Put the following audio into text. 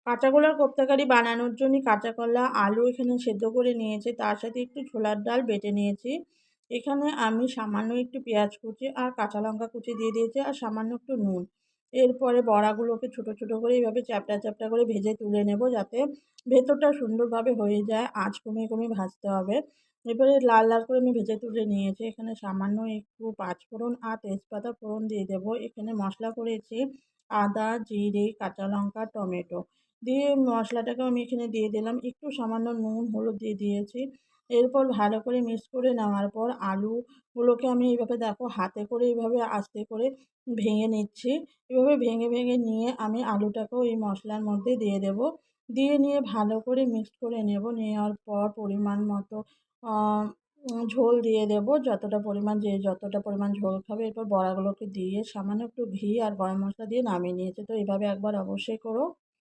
কাঁচা কলার কোপ্তাকারি বানানোর জন্য কাঁচা কলা, আলু এখানে সেদ্ধ করে নিয়েছি, তার সাথে একটু ছোলার ডাল বেটে নিয়েছি। এখানে আমি সামান্য একটু পেঁয়াজ কুচি আর কাঁচা লঙ্কা কুচি দিয়ে দিয়েছি আর সামান্য একটু নুন। এরপরে বড়াগুলোকে ছোটো ছোটো করে এইভাবে চ্যাপ্টা চ্যাপ্টা করে ভেজে তুলে নেব, যাতে ভেতরটা সুন্দরভাবে হয়ে যায়। আঁচ কমিয়ে কমিয়ে ভাজতে হবে। এবারে লাল লাল করে আমি ভেজে তুলে নিয়েছি। এখানে সামান্য একটু পাঁচফোড়ন আর তেজপাতা ফোড়ন দিয়ে দেবো। এখানে মশলা করেছি আদা, জিরে, কাঁচা লঙ্কা, টমেটো দিয়ে মশলাটাকেও আমি এখানে দিয়ে দিলাম। একটু সামান্য নুন, হলুদ দিয়ে দিয়েছি। এরপর ভালো করে মিক্স করে নেওয়ার পর আলুগুলোকে আমি এইভাবে দেখো হাতে করে এইভাবে আস্তে করে ভেঙে নিচ্ছি। এভাবে ভেঙে ভেঙে নিয়ে আমি আলুটাকেও এই মশলার মধ্যে দিয়ে দেব। দিয়ে নিয়ে ভালো করে মিক্সড করে নেব। নেওয়ার পর পরিমাণ মতো ঝোল দিয়ে দেব, যতটা পরিমাণ ঝোল খাবে। এরপর বড়াগুলোকে দিয়ে সামান্য একটু ঘি আর গরম মশলা দিয়ে নামিয়ে নিয়েছি। তো এইভাবে একবার অবশ্যই করো।